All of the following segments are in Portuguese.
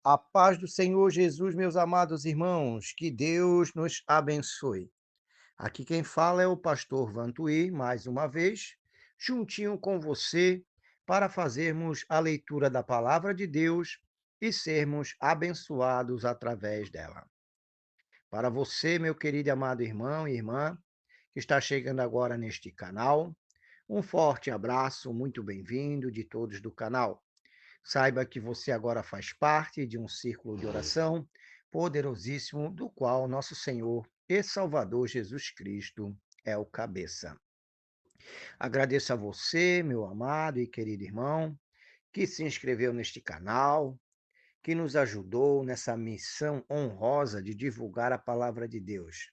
A paz do Senhor Jesus, meus amados irmãos, que Deus nos abençoe. Aqui quem fala é o pastor Vantuí, mais uma vez, juntinho com você, para fazermos a leitura da palavra de Deus e sermos abençoados através dela. Para você, meu querido e amado irmão e irmã, que está chegando agora neste canal, um forte abraço, muito bem-vindo de todos do canal. Saiba que você agora faz parte de um círculo de oração poderosíssimo, do qual nosso Senhor e Salvador Jesus Cristo é o cabeça. Agradeço a você, meu amado e querido irmão, que se inscreveu neste canal, que nos ajudou nessa missão honrosa de divulgar a palavra de Deus.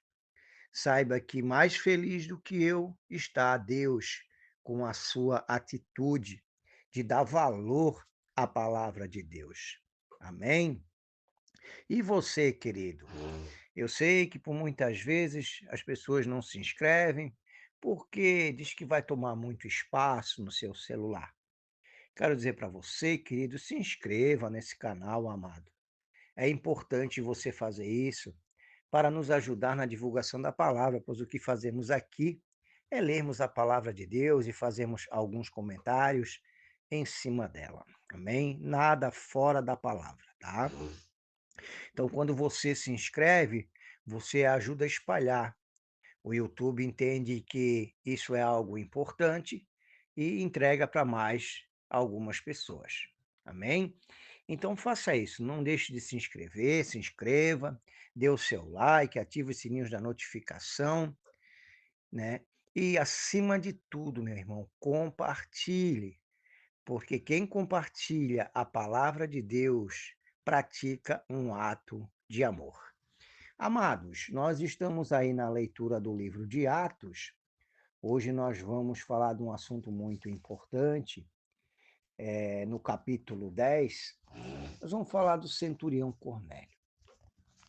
Saiba que mais feliz do que eu está Deus com a sua atitude de dar valor à palavra de Deus. Amém? E você, querido? Eu sei que por muitas vezes as pessoas não se inscrevem porque diz que vai tomar muito espaço no seu celular. Quero dizer para você, querido, se inscreva nesse canal, amado. É importante você fazer isso para nos ajudar na divulgação da palavra, pois o que fazemos aqui é lermos a palavra de Deus e fazermos alguns comentários em cima dela. Amém? Nada fora da palavra, tá? Então, quando você se inscreve, você ajuda a espalhar. O YouTube entende que isso é algo importante e entrega para mais algumas pessoas. Amém? Então faça isso, não deixe de se inscrever, se inscreva, dê o seu like, ative os sininhos da notificação, né? E acima de tudo, meu irmão, compartilhe, porque quem compartilha a palavra de Deus pratica um ato de amor. Amados, nós estamos aí na leitura do livro de Atos. Hoje nós vamos falar de um assunto muito importante. No capítulo 10, nós vamos falar do centurião Cornélio.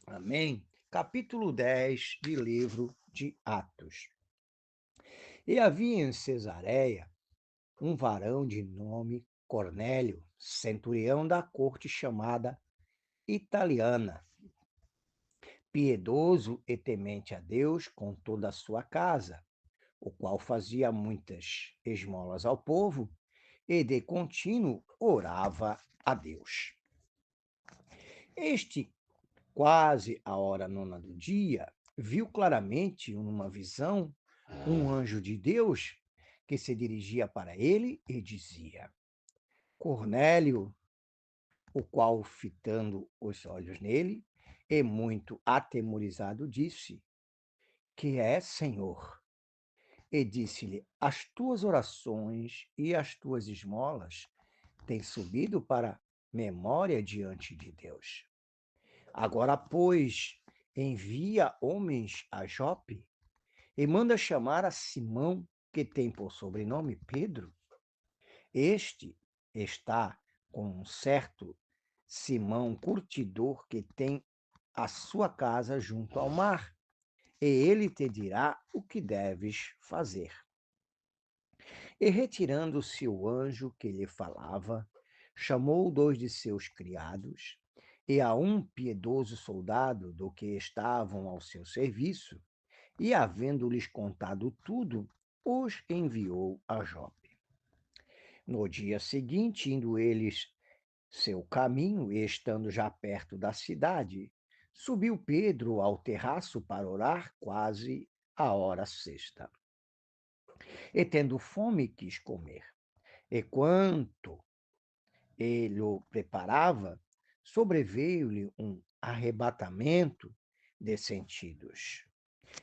Amém? Capítulo 10 de livro de Atos. E havia em Cesareia um varão de nome Cornélio, centurião da corte chamada Italiana, piedoso e temente a Deus com toda a sua casa, o qual fazia muitas esmolas ao povo e de contínuo orava a Deus. Este, quase à hora nona do dia, viu claramente numa visão um anjo de Deus que se dirigia para ele e dizia: Cornélio, o qual, fitando os olhos nele, e muito atemorizado, disse: Que é, Senhor? E disse-lhe: As tuas orações e as tuas esmolas têm subido para memória diante de Deus. Agora, pois, envia homens a Jope e manda chamar a Simão, que tem por sobrenome Pedro. Este está com um certo Simão curtidor que tem a sua casa junto ao mar, e ele te dirá o que deves fazer. E retirando-se o anjo que lhe falava, chamou dois de seus criados e a um piedoso soldado do que estavam ao seu serviço, e, havendo-lhes contado tudo, os enviou a Jope. No dia seguinte, indo eles seu caminho e estando já perto da cidade, subiu Pedro ao terraço para orar quase à hora sexta. E tendo fome, quis comer. E quanto ele o preparava, sobreveio-lhe um arrebatamento de sentidos.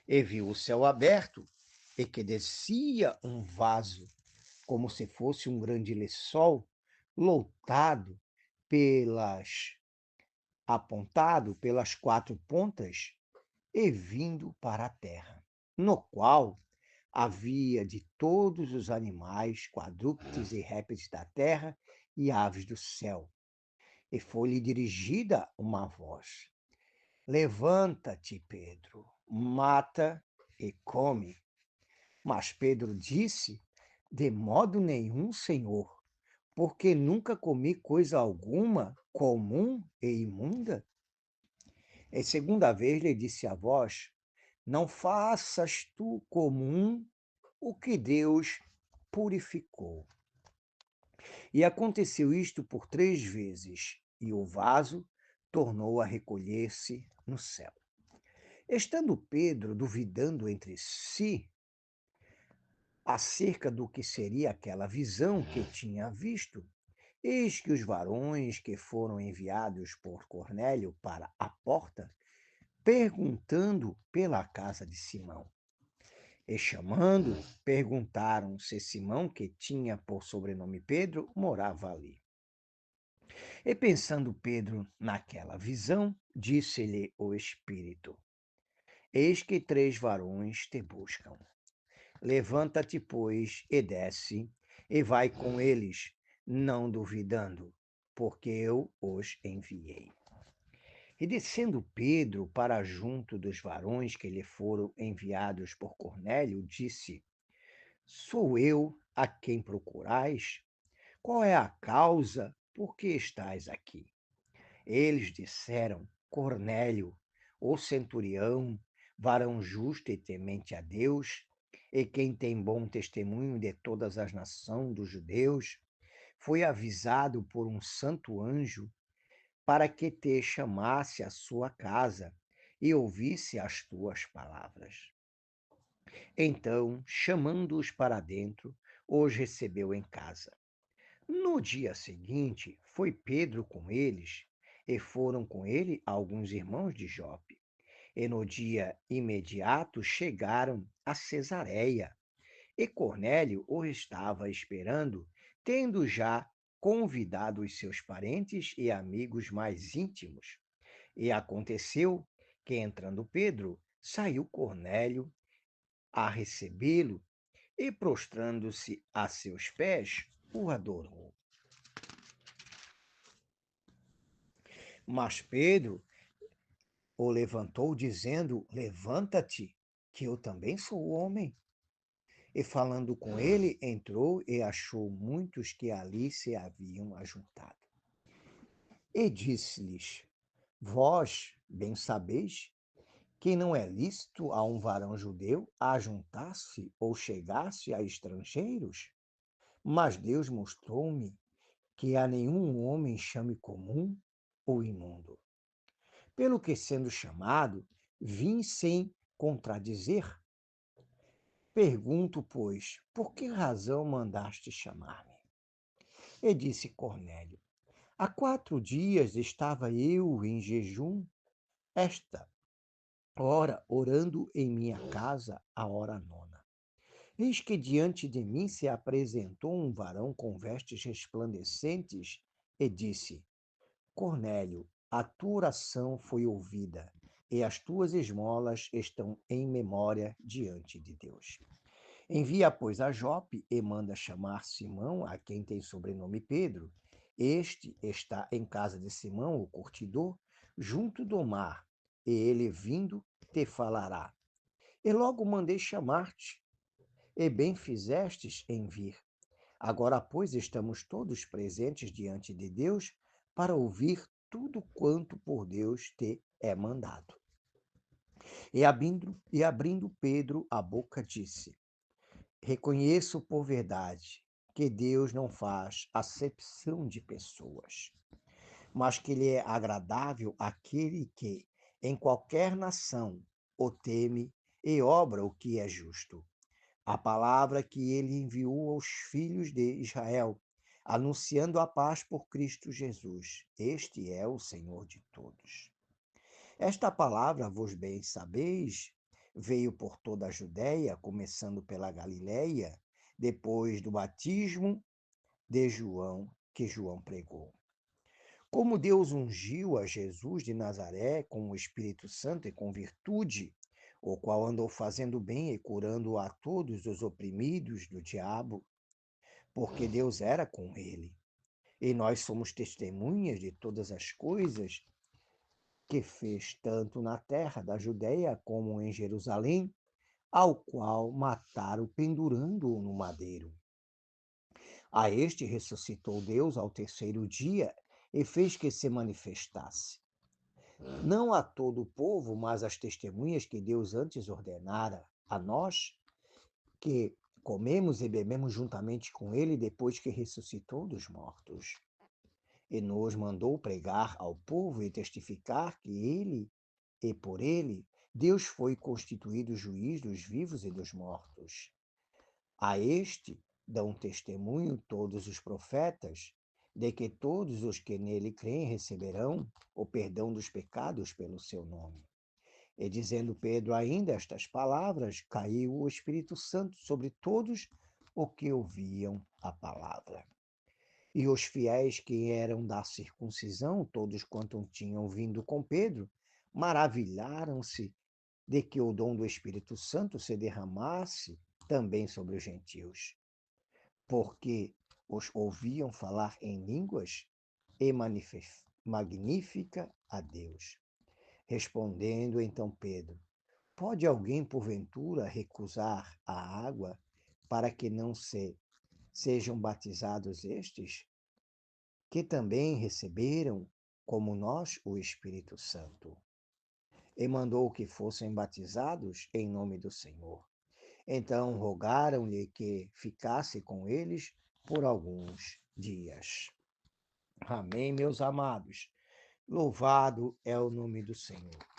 E viu o céu aberto, e que descia um vaso, como se fosse um grande lençol, lotado pelas, apontado pelas quatro pontas e vindo para a terra, no qual havia de todos os animais, quadrúpedes e répteis da terra e aves do céu. E foi-lhe dirigida uma voz: Levanta-te, Pedro, mata e come. Mas Pedro disse: De modo nenhum, Senhor, porque nunca comi coisa alguma comum e Em segunda vez lhe disse a voz: Não faças tu comum o que Deus purificou. E aconteceu isto por 3 vezes, e o vaso tornou a recolher-se no céu. Estando Pedro duvidando entre si acerca do que seria aquela visão que tinha visto, eis que os varões que foram enviados por Cornélio para a porta, perguntando pela casa de Simão. E chamando, perguntaram se Simão, que tinha por sobrenome Pedro, morava ali. E pensando Pedro naquela visão, disse-lhe o Espírito: Eis que 3 varões te buscam. Levanta-te, pois, e desce, e vai com eles, não duvidando, porque eu os enviei. E descendo Pedro para junto dos varões que lhe foram enviados por Cornélio, disse: Sou eu a quem procurais? Qual é a causa por que estais aqui? Eles disseram: Cornélio, o centurião, varão justo e temente a Deus, e quem tem bom testemunho de todas as nações dos judeus, foi avisado por um santo anjo para que te chamasse à sua casa e ouvisse as tuas palavras. Então, chamando-os para dentro, os recebeu em casa. No dia seguinte, foi Pedro com eles, e foram com ele alguns irmãos de Jope. E no dia imediato chegaram a Cesareia, e Cornélio o estava esperando, tendo já convidado os seus parentes e amigos mais íntimos. E aconteceu que, entrando Pedro, saiu Cornélio a recebê-lo e, prostrando-se a seus pés, o adorou. Mas Pedro o levantou, dizendo: Levanta-te, que eu também sou homem. E falando com ele, entrou e achou muitos que ali se haviam ajuntado. E disse-lhes: Vós bem sabeis que não é lícito a um varão judeu ajuntar-se ou chegar-se a estrangeiros? Mas Deus mostrou-me que a nenhum homem chame comum ou imundo. Pelo que, sendo chamado, vim sem contradizer. Pergunto, pois, por que razão mandaste chamar-me? E disse Cornélio: Há 4 dias estava eu em jejum, esta hora orando em minha casa, a hora nona. Eis que diante de mim se apresentou um varão com vestes resplandecentes e disse: Cornélio, a tua oração foi ouvida, e as tuas esmolas estão em memória diante de Deus. Envia, pois, a Jope e manda chamar Simão, a quem tem sobrenome Pedro. Este está em casa de Simão, o curtidor, junto do mar, e ele vindo te falará. E logo mandei chamar-te, e bem fizestes em vir. Agora, pois, estamos todos presentes diante de Deus para ouvir tudo quanto por Deus te é mandado. E abrindo Pedro a boca, disse: Reconheço por verdade que Deus não faz acepção de pessoas, mas que lhe é agradável aquele que, em qualquer nação, o teme e obra o que é justo. A palavra que ele enviou aos filhos de Israel, anunciando a paz por Cristo Jesus. Este é o Senhor de todos. Esta palavra, vos bem sabeis, veio por toda a Judéia, começando pela Galiléia, depois do batismo de João, que João pregou. Como Deus ungiu a Jesus de Nazaré com o Espírito Santo e com virtude, o qual andou fazendo bem e curando a todos os oprimidos do diabo, porque Deus era com ele. E nós somos testemunhas de todas as coisas que fez tanto na terra da Judéia como em Jerusalém, ao qual mataram pendurando-o no madeiro. A este ressuscitou Deus ao terceiro dia e fez que se manifestasse, não a todo o povo, mas às testemunhas que Deus antes ordenara a nós, que comemos e bebemos juntamente com ele depois que ressuscitou dos mortos. E nos mandou pregar ao povo e testificar que ele e por ele Deus foi constituído juiz dos vivos e dos mortos. A este dão testemunho todos os profetas, de que todos os que nele creem receberão o perdão dos pecados pelo seu nome. E dizendo Pedro ainda estas palavras, caiu o Espírito Santo sobre todos os que ouviam a palavra. E os fiéis que eram da circuncisão, todos quanto tinham vindo com Pedro, maravilharam-se de que o dom do Espírito Santo se derramasse também sobre os gentios, porque os ouviam falar em línguas e magnífica a Deus. Respondendo então Pedro: Pode alguém, porventura, recusar a água para que não sejam batizados estes, que também receberam, como nós, o Espírito Santo? E mandou que fossem batizados em nome do Senhor. Então rogaram-lhe que ficasse com eles por alguns dias. Amém, meus amados. Louvado é o nome do Senhor.